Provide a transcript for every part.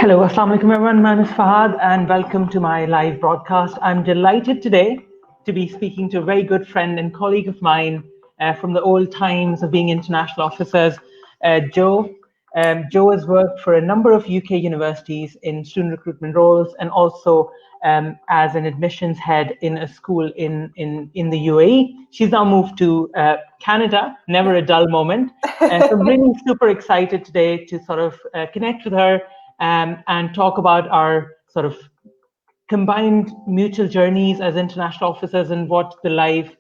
Hello, Assalamu alaikum everyone. My name is Fahad and welcome to my live broadcast. I'm delighted today to be speaking to a very good friend and colleague of mine from the old times of being international officers, Jo. Jo has worked for a number of UK universities in student recruitment roles and also as an admissions head in a school in the UAE. She's now moved to Canada, never a dull moment. So I'm really super excited today to sort of connect with her and talk about our sort of combined mutual journeys as international officers and what the life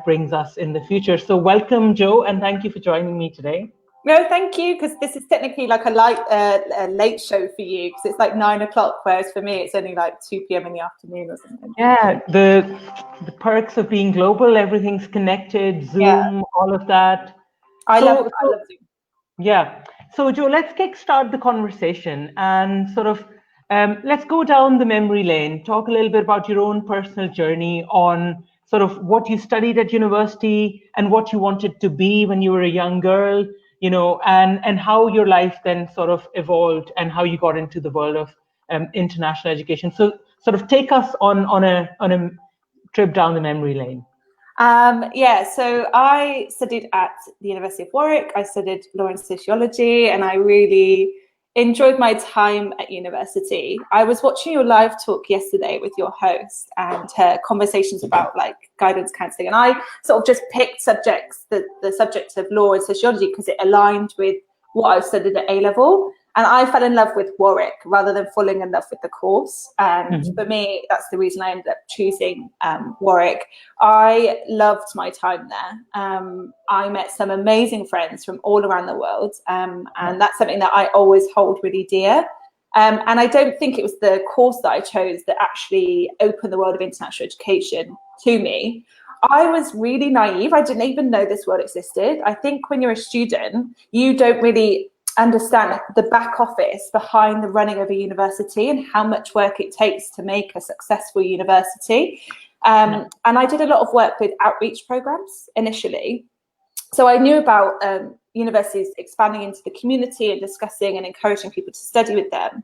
brings us in the future. So welcome, Jo, and thank you for joining me today. No, thank you, because this is technically like a late show for you, because it's like 9 o'clock, whereas for me it's only like 2 p.m. in the afternoon or something. Yeah, the perks of being global, everything's connected, Zoom, all of that. I love Zoom. Yeah. So, Jo, let's kickstart the conversation and sort of let's go down the memory lane. Talk a little bit about your own personal journey on sort of what you studied at university and what you wanted to be when you were a young girl, you know, and how your life then sort of evolved and how you got into the world of international education. So, sort of take us on a trip down the memory lane. So I studied at the University of Warwick. I studied law and sociology, and I really enjoyed my time at university. I was watching your live talk yesterday with your host and her conversations about like guidance counselling, and I sort of just picked subjects, the subject of law and sociology, because it aligned with what I studied at A-level. And I fell in love with Warwick rather than falling in love with the course. And for me, that's the reason I ended up choosing Warwick. I loved my time there. I met some amazing friends from all around the world. And that's something that I always hold really dear. And I don't think it was the course that I chose that actually opened the world of international education to me. I was really naive. I didn't even know this world existed. I think when you're a student, you don't really understand the back office behind the running of a university and how much work it takes to make a successful university. And I did a lot of work with outreach programs initially. So I knew about universities expanding into the community and discussing and encouraging people to study with them.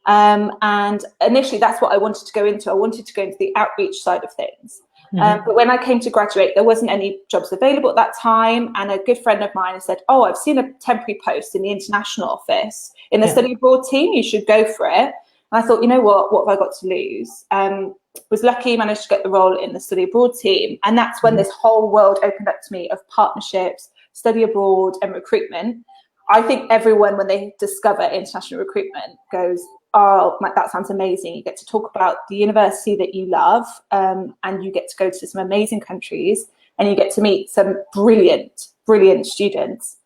And initially, that's what I wanted to go into. I wanted to go into the outreach side of things. But when I came to graduate, there wasn't any jobs available at that time. And a good friend of mine said, "Oh, I've seen a temporary post in the international office in the study abroad team. You should go for it." And I thought, you know what have I got to lose? Was lucky, managed to get the role in the study abroad team. And that's when this whole world opened up to me of partnerships, study abroad and recruitment. I think everyone, when they discover international recruitment, goes, "Oh, that sounds amazing." You get to talk about the university that you love, and you get to go to some amazing countries, and you get to meet some brilliant students.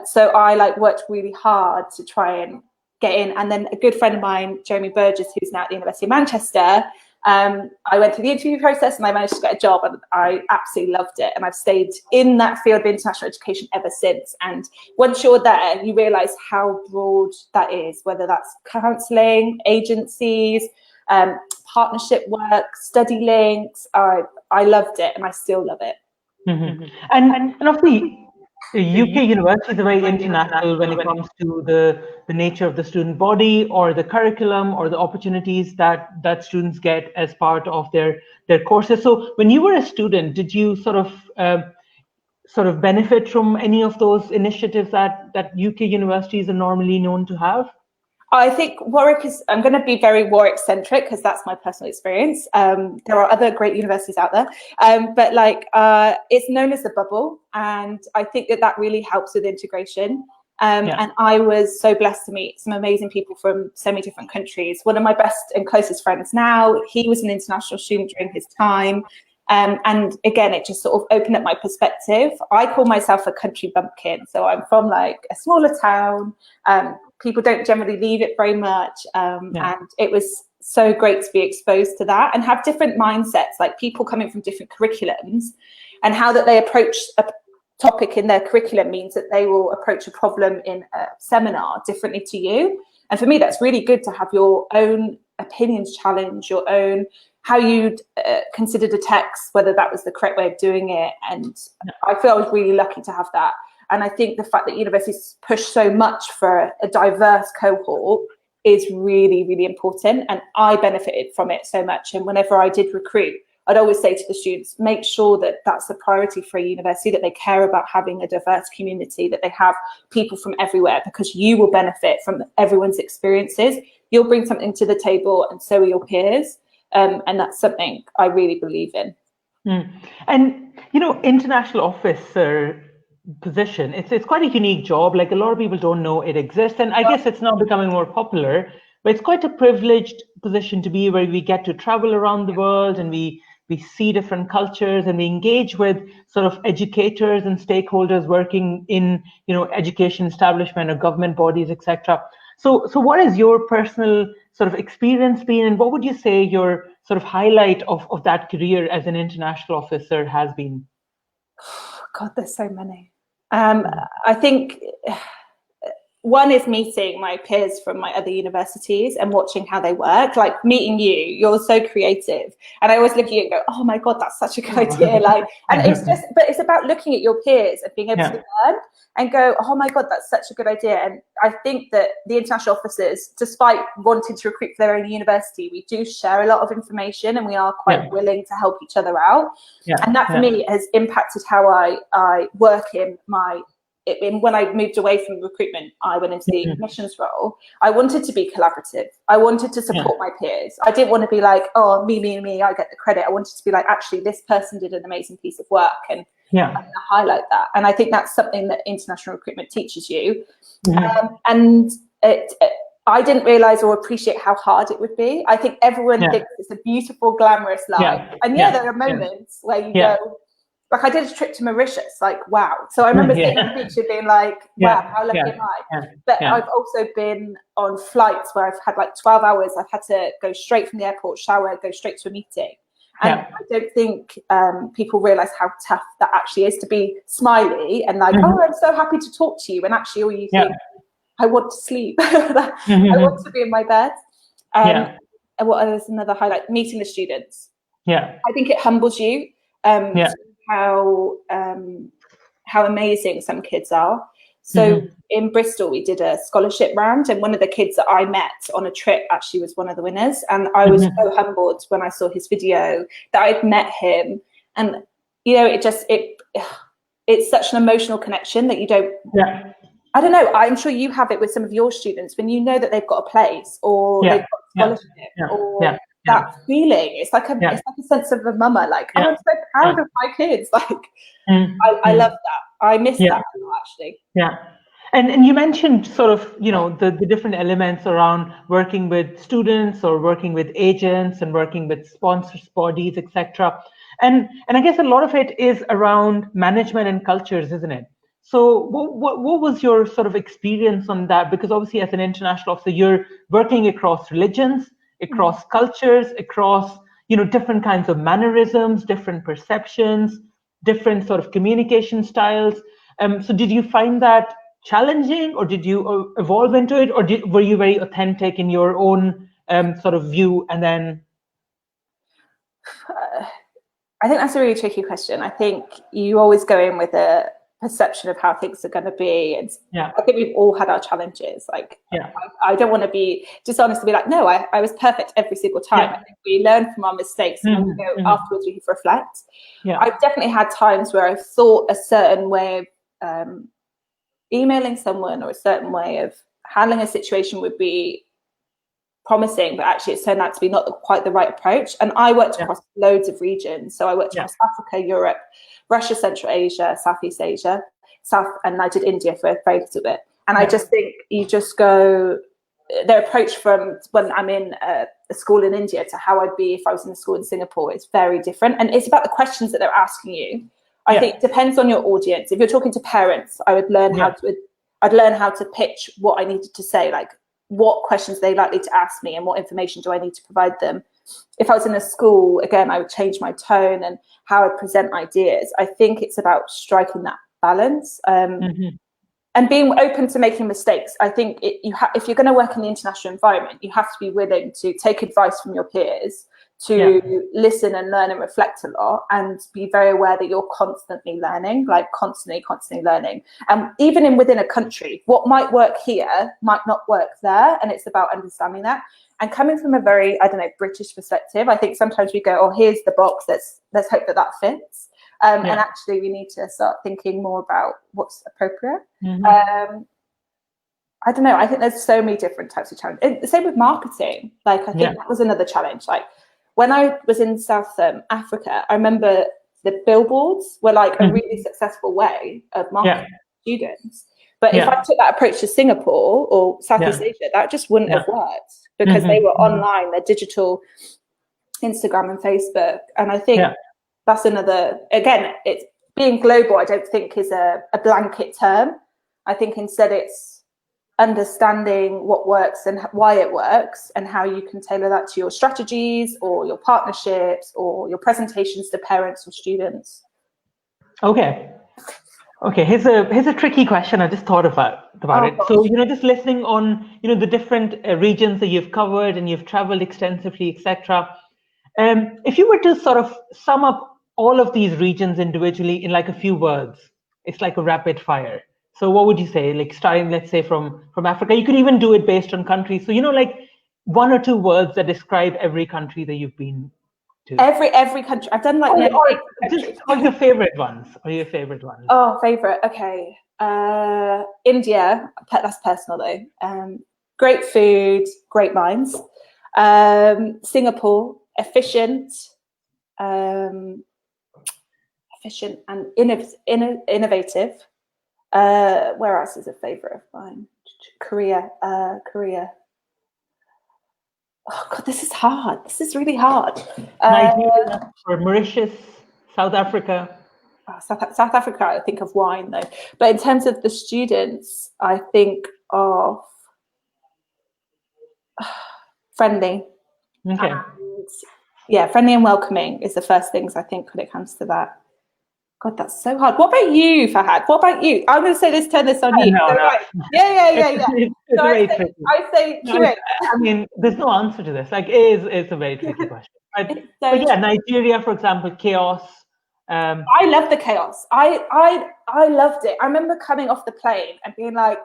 So I worked really hard to try and get in. And then a good friend of mine, Jeremy Burgess, who's now at the University of Manchester, I went through the interview process and I managed to get a job, and I absolutely loved it. And I've stayed in that field of international education ever since. And once you're there, you realise how broad that is, whether that's counselling, agencies, partnership work, study links. I loved it, and I still love it. And obviously, UK universities are very international when it comes to the nature of the student body or the curriculum or the opportunities that students get as part of their courses. So when you were a student, did you sort of benefit from any of those initiatives that UK universities are normally known to have? I think Warwick is, I'm going to be very Warwick centric because that's my personal experience. There are other great universities out there, but it's known as the bubble. And I think that really helps with integration. And I was so blessed to meet some amazing people from so many different countries. One of my best and closest friends now, he was an international student during his time. And again, it just sort of opened up my perspective. I call myself a country bumpkin. So I'm from a smaller town. People don't generally leave it very much. And it was so great to be exposed to that and have different mindsets, like people coming from different curriculums, and how that they approach a topic in their curriculum means that they will approach a problem in a seminar differently to you. And for me, that's really good to have your own opinions challenged, your own, how you'd considered a text, whether that was the correct way of doing it. And I feel I was really lucky to have that. And I think the fact that universities push so much for a diverse cohort is really, really important. And I benefited from it so much. And whenever I did recruit, I'd always say to the students, make sure that that's the priority for a university, that they care about having a diverse community, that they have people from everywhere, because you will benefit from everyone's experiences. You'll bring something to the table, and so will your peers. And that's something I really believe in. And, international officer position, it's quite a unique job. Like, a lot of people don't know it exists. And I guess it's now becoming more popular, but it's quite a privileged position to be, where we get to travel around the world, and we see different cultures, and we engage with sort of educators and stakeholders working in, education establishment or government bodies, etc. So what is your personal sort of experience been, and what would you say your sort of highlight of that career as an international officer has been? God, there's so many. I think one is meeting my peers from my other universities and watching how they work. Like, meeting you're so creative, and I always look at you and go, oh my God, that's such a good idea. Like, and but it's about looking at your peers and being able to learn and go, oh my God, that's such a good idea. And I think that the international officers, despite wanting to recruit for their own university, we do share a lot of information, and we are quite willing to help each other out. And that for me has impacted how I work when I moved away from recruitment. I went into the admissions role. I wanted to be collaborative. I wanted to support my peers. I didn't want to be like, oh, me, I get the credit. I wanted to be like, actually, this person did an amazing piece of work, and I highlight that. And I think that's something that international recruitment teaches you. And I didn't realize or appreciate how hard it would be. I think everyone thinks it's a beautiful, glamorous life. And there are moments where you go, like, I did a trip to Mauritius, like, wow. So I remember sitting on the beach and being like, wow, how lucky am I? But I've also been on flights where I've had like 12 hours. I've had to go straight from the airport, shower, go straight to a meeting. And I don't think people realize how tough that actually is, to be smiley and like, oh, I'm so happy to talk to you. And actually all you think, I want to sleep. I want to be in my bed. And what is another highlight? Meeting the students. I think it humbles you. How amazing some kids are. So in Bristol, we did a scholarship round, and one of the kids that I met on a trip actually was one of the winners. And I was so humbled when I saw his video that I'd met him. And, it's such an emotional connection that you don't, I don't know, I'm sure you have it with some of your students when you know that they've got a place, or they've got a scholarship, or that feeling. It's like a sense of a mama, like, oh, I'm so proud of my kids. Like, I love that. I miss that a lot, actually. And you mentioned sort of, the different elements around working with students, or working with agents, and working with sponsors, bodies, etc. And I guess a lot of it is around management and cultures, isn't it? So what was your sort of experience on that? Because obviously, as an international officer, you're working across religions, across cultures, across, different kinds of mannerisms, different perceptions, different sort of communication styles. So did you find that challenging, or did you evolve into it, or were you very authentic in your own sort of view? And then I think that's a really tricky question. I think you always go in with a perception of how things are going to be, and I think we've all had our challenges. Like, I don't want to be dishonest to be like, no, I was perfect every single time. I think we learn from our mistakes, and when we go afterwards, we reflect. I've definitely had times where I've thought a certain way of emailing someone, or a certain way of handling a situation would be promising, but actually it's turned out to be not quite the right approach. And I worked across loads of regions. So I worked across Africa, Europe, Russia, Central Asia, Southeast Asia, and I did India for a very little bit. And I just think you just go, their approach from when I'm in a school in India to how I'd be if I was in a school in Singapore is very different. And it's about the questions that they're asking you. I think it depends on your audience. If you're talking to parents, I would learn I'd learn how to pitch what I needed to say, like what questions are they likely to ask me, and what information do I need to provide them. If I was in a school, again, I would change my tone and how I present ideas. I think it's about striking that balance and being open to making mistakes. I think if you're going to work in the international environment, you have to be willing to take advice from your peers, to listen and learn and reflect a lot, and be very aware that you're constantly learning, like constantly learning. And even within a country, what might work here might not work there, and it's about understanding that. And coming from a very, I don't know, British perspective, I think sometimes we go, oh, here's the box, let's hope that fits. And actually we need to start thinking more about what's appropriate. I don't know, I think there's so many different types of challenges. The same with marketing. Like, I think that was another challenge. Like, when I was in South Africa, I remember the billboards were like a really successful way of marketing students. But if I took that approach to Singapore or Southeast Asia, that just wouldn't have worked, because they were online, they're digital, Instagram and Facebook. And I think that's another, again, it's being global, I don't think is a blanket term. I think instead it's understanding what works and why it works, and how you can tailor that to your strategies or your partnerships or your presentations to parents or students. Okay, here's a tricky question I just thought about it. Gosh. So, just listening on, the different regions that you've covered and you've traveled extensively, etc. If you were to sort of sum up all of these regions individually in like a few words, it's like a rapid fire. So what would you say, like starting, let's say from Africa? You could even do it based on countries. So, like 1 or 2 words that describe every country that you've been to. Every country. I've done like or your favorite ones. Oh, favorite. Okay. India. That's personal though. Great food, great minds. Singapore, efficient and innovative. Where else is a favorite of mine? Korea. Oh God, this is hard. This is really hard. Nigeria or Mauritius, South Africa. South Africa, I think of wine though. But in terms of the students, I think of friendly. Okay. And, friendly and welcoming is the first things I think when it comes to that. God, that's so hard. What about you, Fahad? What about you? I'm going to say turn this on you. No. Right. Yeah. So I say Kuwait. I mean, there's no answer to this. Like, it's a very tricky question. But yeah, Nigeria, for example, chaos. I love the chaos. I loved it. I remember coming off the plane and being like,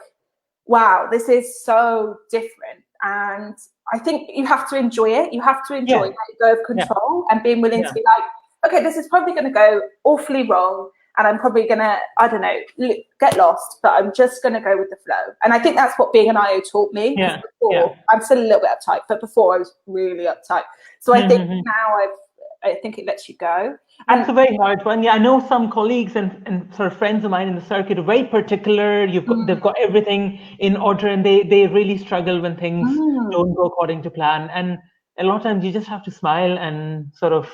wow, this is so different. And I think you have to enjoy it. You have to enjoy letting go of control and being willing to be like, okay, this is probably going to go awfully wrong, and I'm probably going to, I don't know, get lost, but I'm just going to go with the flow. And I think that's what being an IO taught me. Before, I'm still a little bit uptight, but before I was really uptight. So I think now I think it lets you go. And it's a very hard one. Yeah, I know some colleagues and sort of friends of mine in the circuit are very particular. They've got everything in order, and they really struggle when things don't go according to plan. And a lot of times you just have to smile and sort of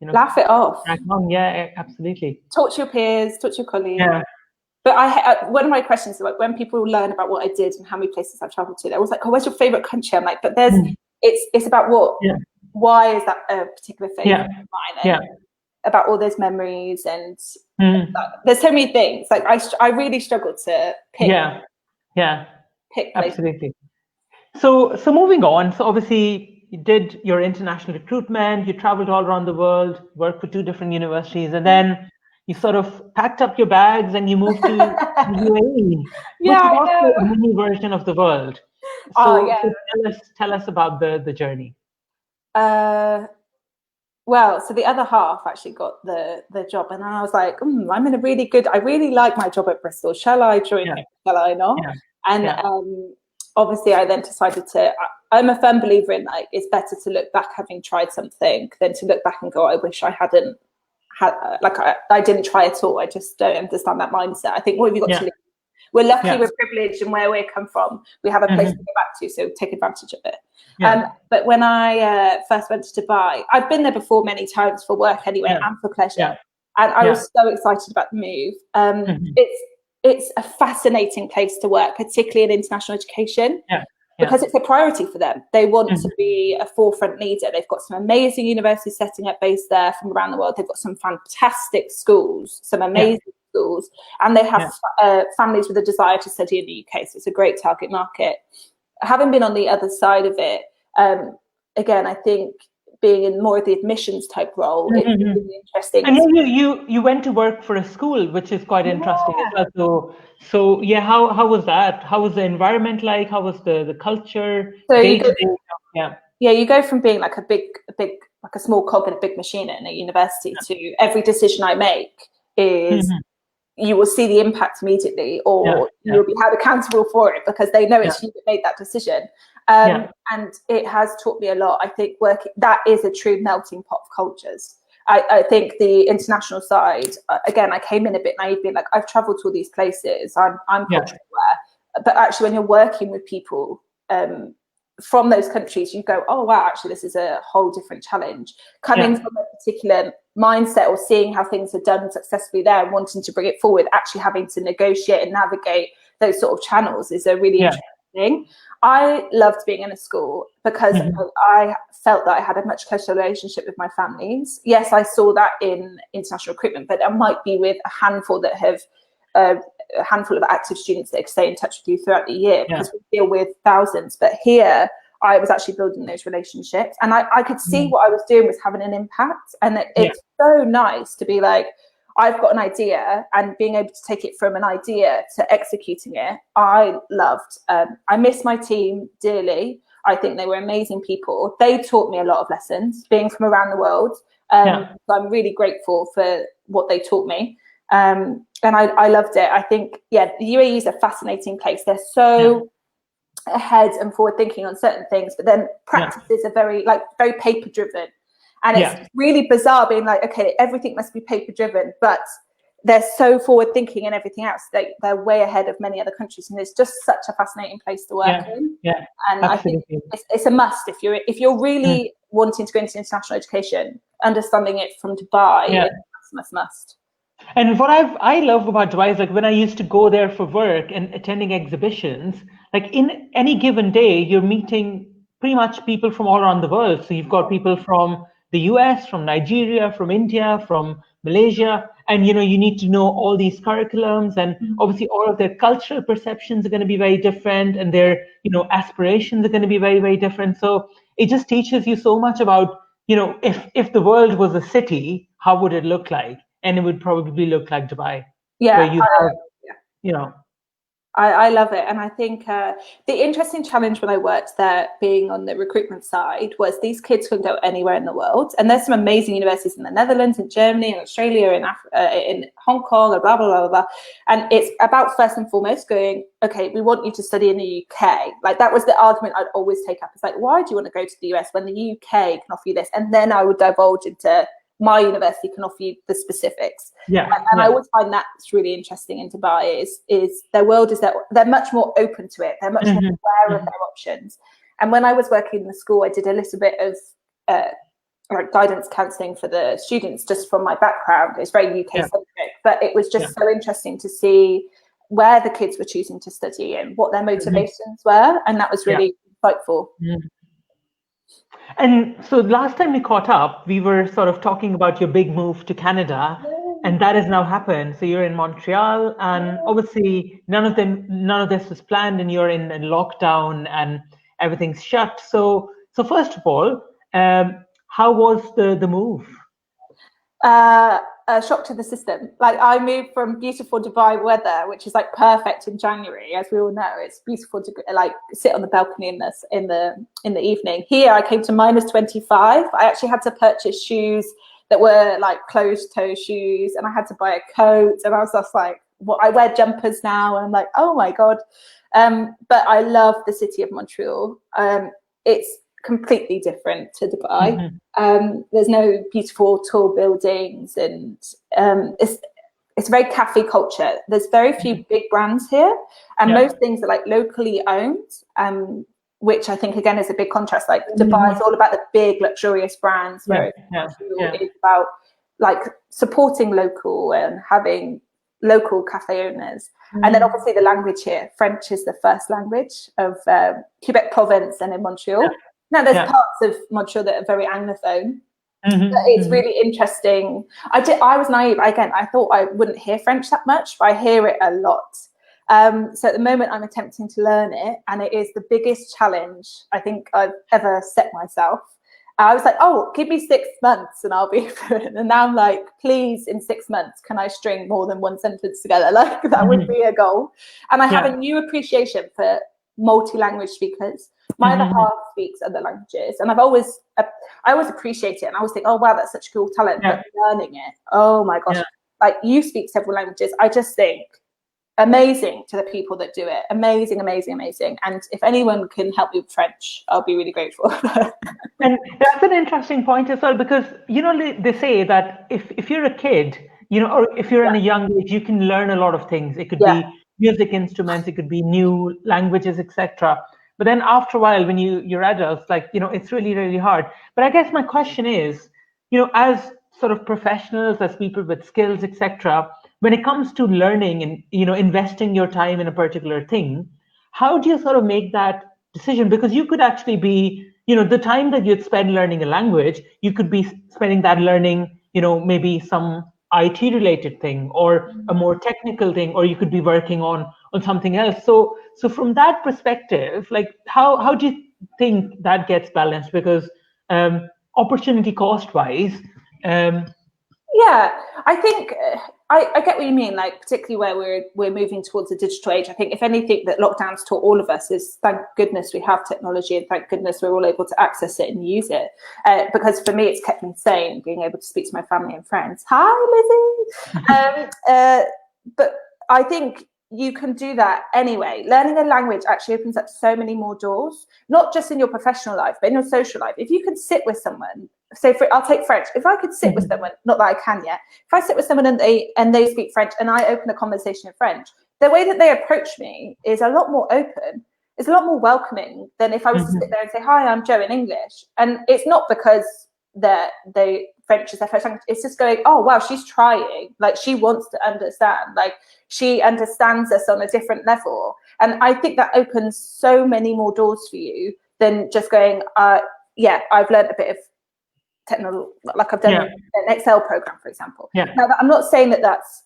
laugh it off. Yeah, absolutely. Talk to your peers, talk to your colleagues. Yeah. But one of my questions is like, when people learn about what I did and how many places I've traveled to, they're always like, oh, where's your favorite country? I'm like, but it's about what, why is that a particular favorite of mine? And about all those memories, and there's so many things. Like I really struggled to pick. Pick places. Absolutely. So moving on. So obviously, you did your international recruitment, you traveled all around the world, worked for 2 different universities, and then you sort of packed up your bags and you moved to UAE, which is also a mini version of the world. So tell us about the journey. Well, so the other half actually got the job, and I was like, I'm in a really good, I really like my job at Bristol. Shall I join it? Shall I not? And obviously I then decided I'm a firm believer in, like, it's better to look back having tried something than to look back and go, I wish I hadn't I didn't try at all. I just don't understand that mindset. I think, what have you got to lose? We're lucky, we're privileged, and where we come from, we have a place to go back to, so take advantage of it. But when I first went to Dubai, I've been there before many times for work anyway, and for pleasure. And I was so excited about the move. It's a fascinating place to work, particularly in international education. Because it's a priority for them. They want to be a forefront leader. They've got some amazing universities setting up base there from around the world. They've got some fantastic schools, some amazing schools, and they have families with a desire to study in the UK. So it's a great target market. Having been on the other side of it, again, I think being in more of the admissions type role, it's really interesting. And you went to work for a school, which is quite interesting as well. So yeah, how was that? How was the environment like? How was the culture day to day? Yeah, you go from being like a big like a small cog in a big machine in a university to every decision I make is you will see the impact immediately, or you'll be held accountable for it because they know it's you that made that decision. And it has taught me a lot. I think that is a true melting pot of cultures. I think the international side, again, I came in a bit naive, being like, I've traveled to all these places, I'm culturally aware. But actually, when you're working with people from those countries, you go, oh, wow, actually, this is a whole different challenge. Coming from a particular mindset or seeing how things are done successfully there and wanting to bring it forward, actually having to negotiate and navigate those sort of channels is a really interesting thing. I loved being in a school because I felt that I had a much closer relationship with my families. Yes, I saw that in international recruitment, but I might be with a handful that have a handful of active students that stay in touch with you throughout the year because we deal with thousands. But here, I was actually building those relationships, and I could see what I was doing was having an impact. And it's so nice to be like, I've got an idea, and being able to take it from an idea to executing it, I loved. I miss my team dearly. I think they were amazing people. They taught me a lot of lessons, being from around the world. So I'm really grateful for what they taught me. And I loved it. I think, the UAE is a fascinating place. They're so ahead and forward thinking on certain things, but then practices are very paper driven. And it's really bizarre being like, okay, everything must be paper driven, but they're so forward thinking and everything else. They're way ahead of many other countries, and it's just such a fascinating place to work in. And absolutely. I think it's a must if you're really wanting to go into international education. Understanding it from Dubai is must. And what I love about Dubai is like when I used to go there for work and attending exhibitions, like in any given day, you're meeting pretty much people from all around the world. So you've got people from the US, from Nigeria, from India, from Malaysia, and you need to know all these curriculums, and obviously all of their cultural perceptions are going to be very different, and their aspirations are going to be very, very different. So it just teaches you so much about if the world was a city, how would it look like? And it would probably look like Dubai. Yeah, where you have, I love it. And I think the interesting challenge when I worked there, being on the recruitment side, was these kids can go anywhere in the world. And there's some amazing universities in the Netherlands, in Germany, in Australia, in Hong Kong, blah, blah, blah, blah. And it's about first and foremost going, okay, we want you to study in the UK. Like that was the argument I'd always take up. It's like, why do you want to go to the US when the UK can offer you this? And then I would divulge into my university can offer you the specifics. I always find that's really interesting in Dubai is their world is that they're much more open to it. They're much more aware of their options. And when I was working in the school, I did a little bit of guidance counselling for the students just from my background. It's very UK centric, but it was just so interesting to see where the kids were choosing to study and what their motivations were. And that was really insightful. And so last time we caught up, we were sort of talking about your big move to Canada, and that has now happened. So you're in Montreal, and obviously none of this was planned, and you're in lockdown and everything's shut. So first of all, how was the move? A shock to the system. Like I moved from beautiful Dubai weather, which is like perfect in January, as we all know. It's beautiful to like sit on the balcony in the evening. Here I came to -25. I actually had to purchase shoes that were like closed toe shoes, and I had to buy a coat, and I was just like, I wear jumpers now, and I'm like, oh my god. But I love the city of Montreal. It's completely different to Dubai. There's no beautiful tall buildings, and it's a very cafe culture. There's very few big brands here, and most things are like locally owned, which I think again is a big contrast. Like Dubai is all about the big luxurious brands, where it's about like supporting local and having local cafe owners. And then obviously the language here, French is the first language of Quebec province and in Montreal. Now, there's parts of Montreal that are very Anglophone, but it's really interesting. I was naive. Again, I thought I wouldn't hear French that much, but I hear it a lot. So at the moment, I'm attempting to learn it, and it is the biggest challenge I think I've ever set myself. I was like, oh, give me 6 months and I'll be fluent. And now I'm like, please, in 6 months, can I string more than one sentence together? Like, that would be a goal. And I have a new appreciation for multi-language speakers. My other half speaks other languages, and I always appreciate it, and I always think, oh wow, that's such cool talent. But learning it, oh my gosh, like, you speak several languages. I just think amazing to the people that do it. Amazing. And if anyone can help me with French, I'll be really grateful. And that's an interesting point as well, because, you know, they say that if you're a kid, you know, or if you're in a young age, you can learn a lot of things. It could be music instruments, it could be new languages, etc. But then after a while, when you're adults, like, you know, it's really, really hard. But I guess my question is, you know, as sort of professionals, as people with skills, etc., when it comes to learning and, you know, investing your time in a particular thing, how do you sort of make that decision? Because you could actually be, you know, the time that you'd spend learning a language, you could be spending that learning, you know, maybe some IT related thing or a more technical thing, or you could be working on something else. So from that perspective, like, how do you think that gets balanced? Because opportunity cost wise, yeah, I think I get what you mean, like, particularly where we're moving towards a digital age. I think if anything that lockdowns taught all of us is, thank goodness we have technology, and thank goodness we're all able to access it and use it. Because for me, it's kept me sane, being able to speak to my family and friends. Hi, Lizzie. But I think you can do that anyway. Learning a language actually opens up so many more doors, not just in your professional life, but in your social life. If you can sit with someone, say, I'll take French. If I could sit with someone, not that I can yet, if I sit with someone and they speak French and I open a conversation in French, the way that they approach me is a lot more open. It's a lot more welcoming than if I was to sit there and say, hi, I'm Jo in English. And it's not because French is their first language. It's just going, oh wow, she's trying. Like, she wants to understand. Like, she understands us on a different level. And I think that opens so many more doors for you than just going, yeah, I've learned a bit of technology, like I've done an Excel program, for example. Now, I'm not saying that that's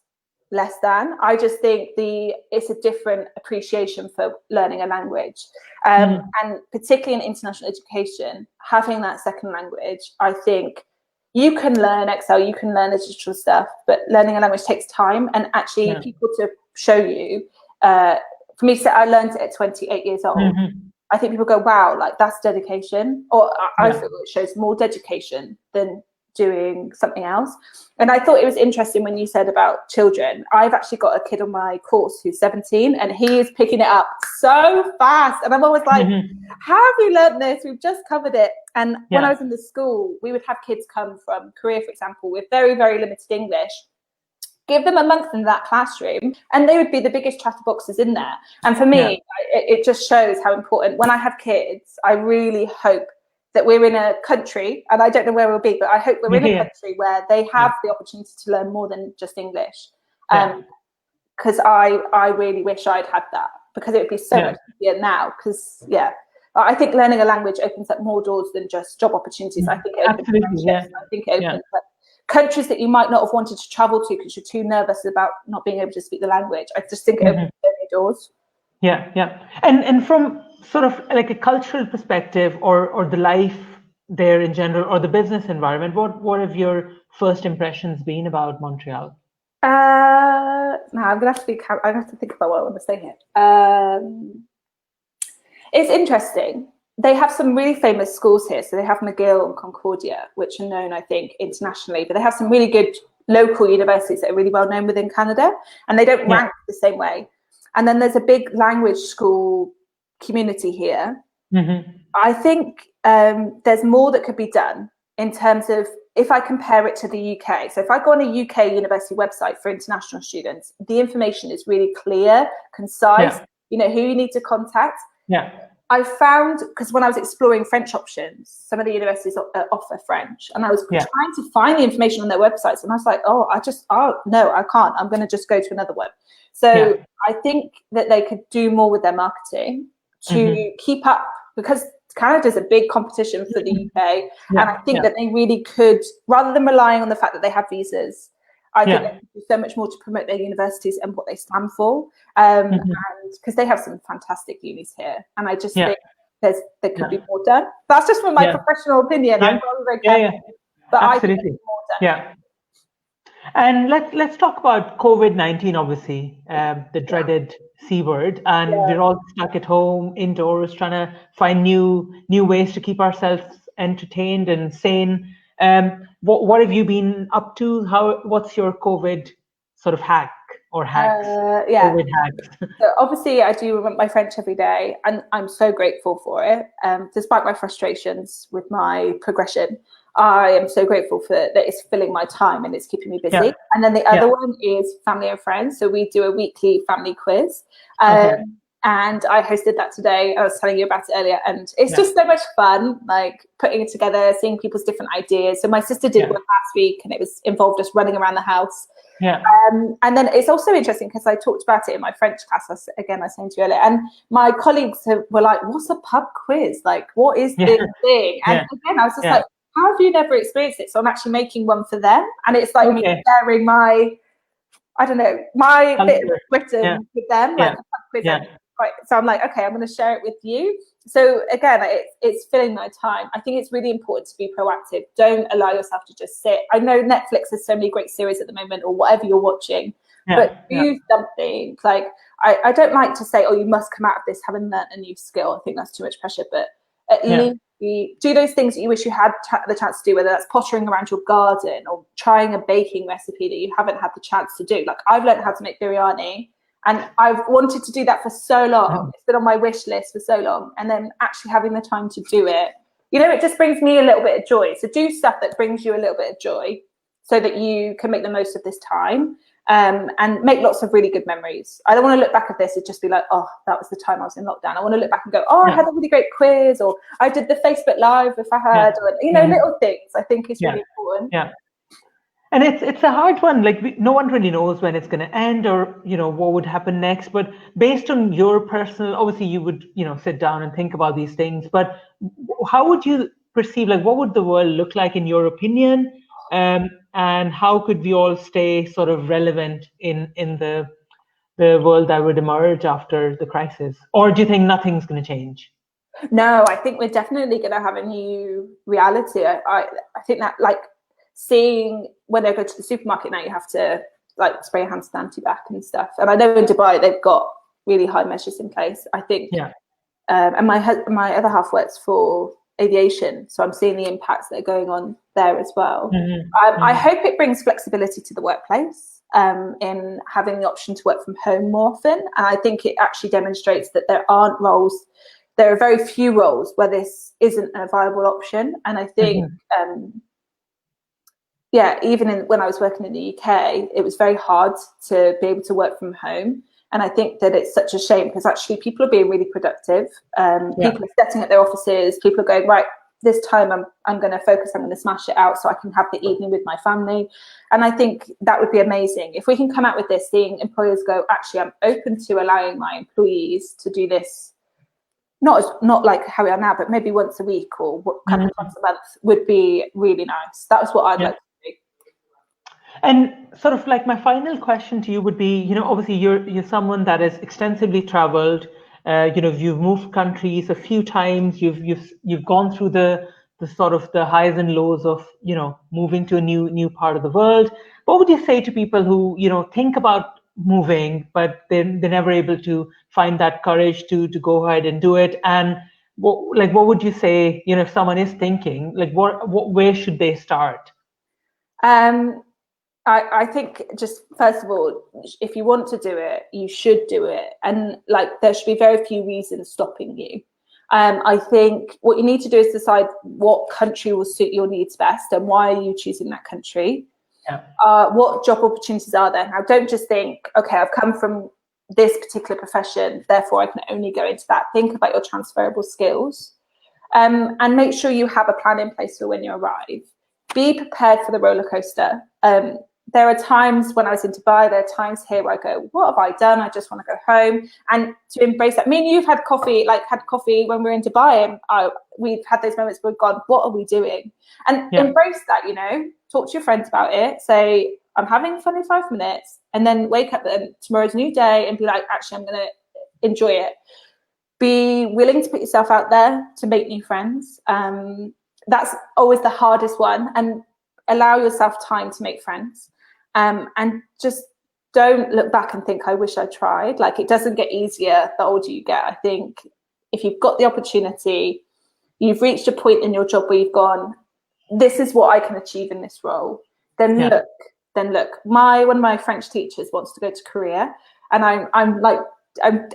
less than. I just think it's a different appreciation for learning a language. And particularly in international education, having that second language, I think you can learn Excel, you can learn the digital stuff, but learning a language takes time, and actually people to show you. For me, I learned it at 28 years old. I think people go, wow, like, that's dedication. Or I feel it shows more dedication than doing something else. And I thought it was interesting when you said about children. I've actually got a kid on my course who's 17, and he is picking it up so fast. And I'm always like, how have you learned this? We've just covered it. And when I was in the school, we would have kids come from Korea, for example, with very, very limited English. Give them a month in that classroom and they would be the biggest chatterboxes in there. And for me, it just shows how important, when I have kids, I really hope that we're in a country, and I don't know where we'll be, but I hope we're in a country where they have the opportunity to learn more than just English. Because I really wish I'd had that, because it would be so much easier now. Because, I think learning a language opens up more doors than just job opportunities. I think it opens up, I think it opens up countries that you might not have wanted to travel to because you're too nervous about not being able to speak the language. I just think it opens so many doors. And from sort of like a cultural perspective, or the life there in general, or the business environment, what have your first impressions been about Montreal? Now I'm gonna have to think about what I want to say here. It's interesting. They have some really famous schools here. So they have McGill and Concordia, which are known, I think, internationally, but they have some really good local universities that are really well known within Canada, and they don't rank the same way. And then there's a big language school community here. I think there's more that could be done in terms of, if I compare it to the UK. So if I go on a UK university website for international students, the information is really clear, concise, you know who you need to contact. I found, because when I was exploring French options, some of the universities offer French, and I was trying to find the information on their websites, and I was like, no, I can't. I'm going to just go to another one. So I think that they could do more with their marketing to keep up, because Canada's a big competition for the UK, and I think that they really could, rather than relying on the fact that they have visas, I think they can do so much more to promote their universities and what they stand for, and because they have some fantastic unis here, and I just think there could be more done. That's just from my professional opinion. I'm very careful, but absolutely. I think more done. Yeah. And let's talk about COVID-19, obviously, the dreaded C word, and we're all stuck at home, indoors, trying to find new ways to keep ourselves entertained and sane. What have you been up to? What's your COVID sort of hack or hacks? COVID hacks. So obviously, I do remember my French every day, and I'm so grateful for it. Despite my frustrations with my progression, I am so grateful for that it's filling my time and it's keeping me busy. And then the other one is family and friends. So we do a weekly family quiz. And I hosted that today. I was telling you about it earlier. And it's just so much fun, like putting it together, seeing people's different ideas. So my sister did one last week, and it involved us running around the house. And then it's also interesting because I talked about it in my French class, I was saying to you earlier, and my colleagues were like, what's a pub quiz? Like, what is this thing? And again, I was just like, how have you never experienced it? So I'm actually making one for them. And it's like me sharing my, I don't know, my bit of Britain with them, like a pub quiz. So I'm like, okay, I'm going to share it with you. So again, it's filling my time. I think it's really important to be proactive. Don't allow yourself to just sit. I know Netflix has so many great series at the moment, or whatever you're watching, but do something. Like, I don't like to say, oh, you must come out of this having learned a new skill. I think that's too much pressure, but at least do those things that you wish you had the chance to do, whether that's pottering around your garden or trying a baking recipe that you haven't had the chance to do. Like, I've learned how to make biryani, and I've wanted to do that for so long. It's been on my wish list for so long. And then actually having the time to do it, it just brings me a little bit of joy. So do stuff that brings you a little bit of joy so that you can make the most of this time, and make lots of really good memories. I don't want to look back at this and just be like, oh, that was the time I was in lockdown. I want to look back and go, oh, I had a really great quiz, or I did the Facebook Live if I had, or, little things. I think is really important. And it's a hard one. Like, no one really knows when it's going to end, or what would happen next. But based on your personal, obviously you would sit down and think about these things. But how would you perceive, like, what would the world look like in your opinion? And how could we all stay sort of relevant in the world that would emerge after the crisis? Or do you think nothing's going to change? No, I think we're definitely going to have a new reality. I think that, like, seeing when they go to the supermarket now, you have to like spray your hands with anti-bac and stuff. And I know in Dubai they've got really high measures in place, I think. And my other half works for aviation, so I'm seeing the impacts that are going on there as well. I hope it brings flexibility to the workplace, in having the option to work from home more often. And I think it actually demonstrates that there are very few roles where this isn't a viable option. And I think even when I was working in the UK, it was very hard to be able to work from home. And I think that it's such a shame, because actually people are being really productive. People are setting up their offices. People are going, right, this time I'm going to focus, I'm going to smash it out so I can have the evening with my family. And I think that would be amazing. If we can come out with this, seeing employers go, actually, I'm open to allowing my employees to do this, not like how we are now, but maybe once a week or a couple of times a month, would be really nice. That's what I'd like to do. And sort of like my final question to you would be, obviously you're someone that has extensively traveled. You've moved countries a few times. You've gone through the sort of the highs and lows of moving to a new part of the world. What would you say to people who think about moving, but they're never able to find that courage to go ahead and do it? And what would you say, if someone is thinking, like where should they start? I think just first of all, if you want to do it, you should do it. And like, there should be very few reasons stopping you. I think what you need to do is decide what country will suit your needs best and why are you choosing that country. What job opportunities are there? Now, don't just think, okay, I've come from this particular profession, therefore I can only go into that. Think about your transferable skills, and make sure you have a plan in place for when you arrive. Be prepared for the roller coaster. There are times when I was in Dubai, there are times here where I go, what have I done? I just want to go home. And to embrace that. I mean, you've had coffee when we were in Dubai, and we've had those moments where we've gone, what are we doing? And embrace that, talk to your friends about it. Say, I'm having fun in 5 minutes, and then wake up and tomorrow's a new day and be like, actually, I'm going to enjoy it. Be willing to put yourself out there to make new friends. That's always the hardest one, and allow yourself time to make friends. And just don't look back and think, I wish I tried. Like, it doesn't get easier the older you get. I think if you've got the opportunity, you've reached a point in your job where you've gone, this is what I can achieve in this role, then look. One of my French teachers wants to go to Korea, and I'm like,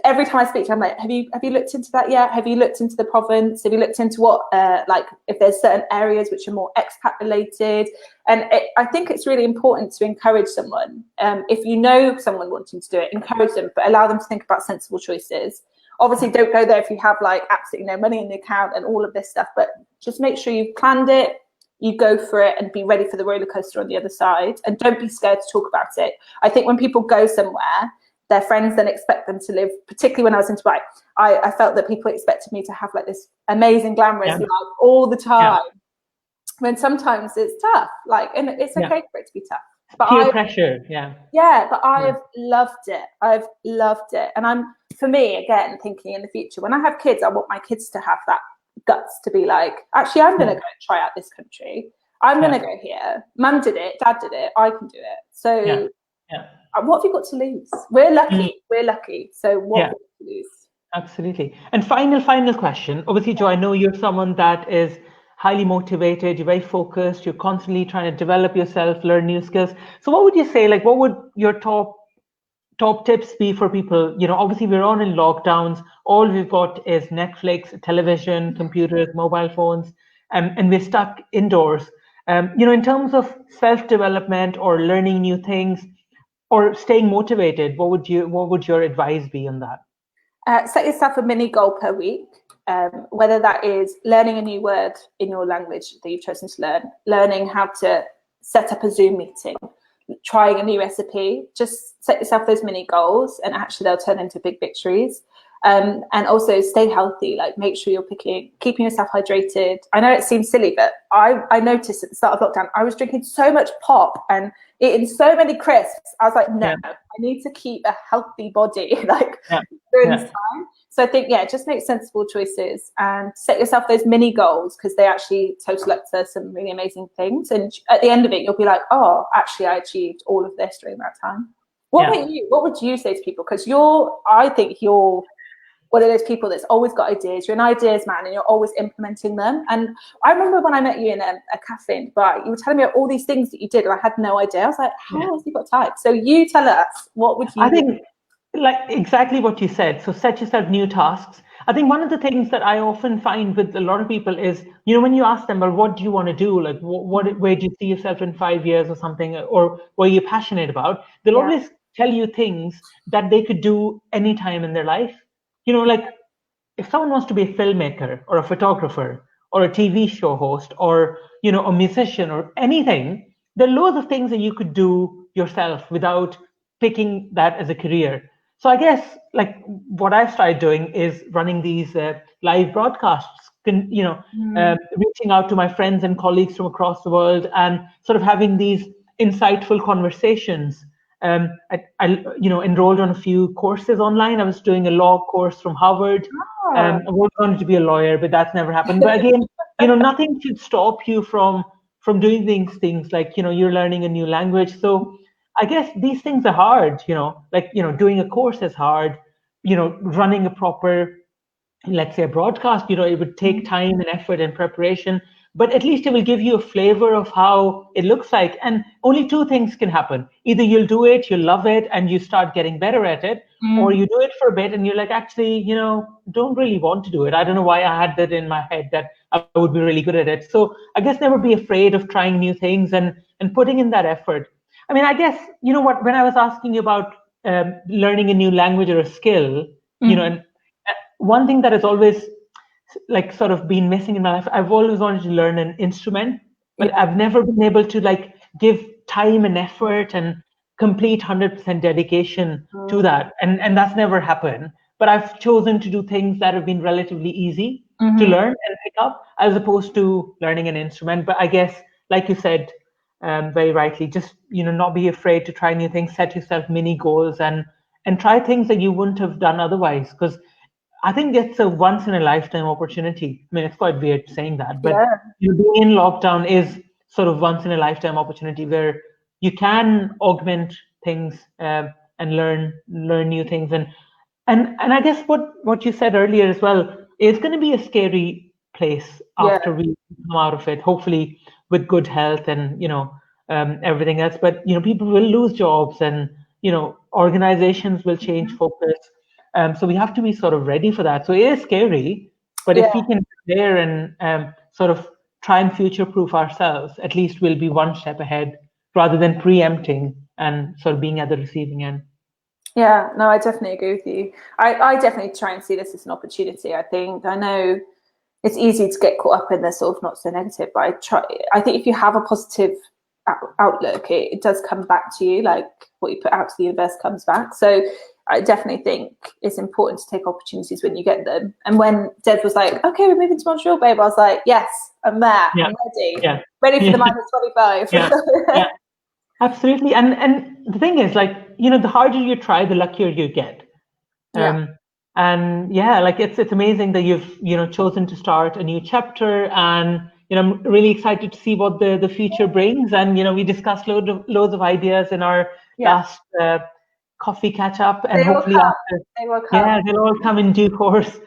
every time I speak to him, I'm like, have you looked into that yet? Have you looked into the province? Have you looked into what, like, if there's certain areas which are more expat related? And I think it's really important to encourage someone. If you know someone wanting to do it, encourage them, but allow them to think about sensible choices. Obviously, don't go there if you have like absolutely no money in the account and all of this stuff, but just make sure you've planned it, you go for it, and be ready for the roller coaster on the other side. And don't be scared to talk about it. I think when people go somewhere, their friends then expect them to live, particularly when I was in Dubai, I felt that people expected me to have like this amazing glamorous life all the time, when sometimes it's tough, like, and it's okay for it to be tough. But peer pressure, but I've loved it. I've loved it. And for me, again, thinking in the future, when I have kids, I want my kids to have that guts to be like, actually, I'm going to go try out this country. I'm going to go here. Mum did it, dad did it, I can do it. So what have you got to lose? We're lucky. So what have you got to lose? Absolutely. And final question. Obviously, Jo, I know you're someone that is highly motivated, you're very focused, you're constantly trying to develop yourself, learn new skills. So what would you say, like, what would your top tips be for people? You know, obviously we're on in lockdowns, all we've got is Netflix, television, computers, mobile phones, and we're stuck indoors. You know, in terms of self-development or learning new things or staying motivated, what would your advice be on that? Set yourself a mini goal per week. Whether that is learning a new word in your language that you've chosen to learn, learning how to set up a Zoom meeting, trying a new recipe. Just set yourself those mini goals, and actually they'll turn into big victories. And also stay healthy, like make sure you're keeping yourself hydrated. I know it seems silly, but I noticed at the start of lockdown, I was drinking so much pop and eating so many crisps. I was like, no, I need to keep a healthy body during this time. So I think, just make sensible choices and set yourself those mini goals, because they actually total up to some really amazing things. And at the end of it, you'll be like, oh, actually, I achieved all of this during that time. What about you? What would you say to people? Because I think you're one of those people that's always got ideas. You're an ideas man, and you're always implementing them. And I remember when I met you in a cafe in Dubai, you were telling me all these things that you did, and I had no idea. I was like, how has he got time? So you tell us, what would you do? Think like exactly what you said. So set yourself new tasks. I think one of the things that I often find with a lot of people is, you know, when you ask them, well, what do you want to do? Like, where do you see yourself in 5 years or something, or what are you passionate about? They'll always tell you things that they could do anytime in their life. You know, like if someone wants to be a filmmaker or a photographer or a TV show host or, you know, a musician or anything, there are loads of things that you could do yourself without picking that as a career. So I guess like what I've started doing is running these live broadcasts, reaching out to my friends and colleagues from across the world and sort of having these insightful conversations. I enrolled on a few courses online. I was doing a law course from Harvard. I wanted to be a lawyer, but that's never happened. But again, you know, nothing should stop you from doing things like, you know, you're learning a new language. So I guess these things are hard, you know, like, you know, doing a course is hard, you know, running a proper, let's say a broadcast, you know, it would take time and effort and preparation, but at least it will give you a flavor of how it looks like. And only two things can happen. Either you'll do it, you'll love it, and you start getting better at it, or you do it for a bit and you're like, actually, you know, don't really want to do it. I don't know why I had that in my head that I would be really good at it. So I guess never be afraid of trying new things and putting in that effort. I mean, I guess, you know what, when I was asking you about learning a new language or a skill, you know, and one thing that has always like sort of been missing in my life, I've always wanted to learn an instrument, but I've never been able to like give time and effort and complete 100% dedication to that. And that's never happened. But I've chosen to do things that have been relatively easy to learn and pick up as opposed to learning an instrument. But I guess, like you said, very rightly, just, you know, not be afraid to try new things, set yourself mini goals and try things that you wouldn't have done otherwise. Because I think it's a once in a lifetime opportunity. I mean, it's quite weird saying that, but Yeah. being in lockdown is sort of once in a lifetime opportunity where you can augment things, and learn new things. And I guess what you said earlier as well, it's going to be a scary place Yeah. after we come out of it, hopefully with good health and everything else. But people will lose jobs, and organizations will change focus. So we have to be sort of ready for that. So it is scary, but Yeah. if we can prepare and sort of try and future-proof ourselves, at least we'll be one step ahead rather than preempting and sort of being at the receiving end. Yeah, no, I definitely agree with you. I definitely try and see this as an opportunity. I know it's easy to get caught up in the sort of not so negative, but I think if you have a positive outlook, it does come back to you. Like what you put out to the universe comes back. So I definitely think it's important to take opportunities when you get them. And when Deb was like, okay, we're moving to Montreal, babe, I was like, yes, I'm there. Yeah. I'm ready. Yeah. Ready for the -25. Yeah. Yeah. Absolutely. And the thing is, like, the harder you try, the luckier you get. Yeah. And yeah, like it's amazing that you've chosen to start a new chapter, and I'm really excited to see what the future brings. And we discussed loads of ideas in our last coffee catch up, and hopefully after, They will come. yeah, they'll all come in due course.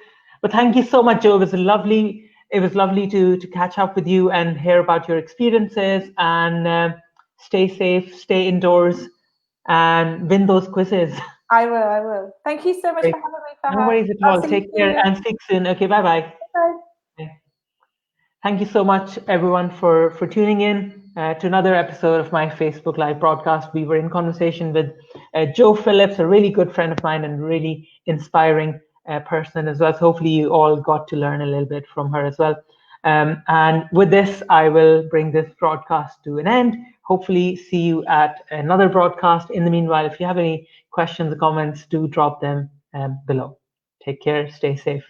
But thank you so much, Jo. It was lovely to catch up with you and hear about your experiences. And stay safe, stay indoors, and win those quizzes. I will. Thank you so much for having me, Fahad. No worries at all. Take care and speak soon. Okay, bye-bye. Bye. Thank you so much, everyone, for tuning in to another episode of my Facebook Live broadcast. We were in conversation with Jo Phillips, a really good friend of mine and really inspiring person as well. So hopefully you all got to learn a little bit from her as well. And with this, I will bring this broadcast to an end. Hopefully see you at another broadcast. In the meanwhile, if you have any questions or comments, do drop them below. Take care. Stay safe.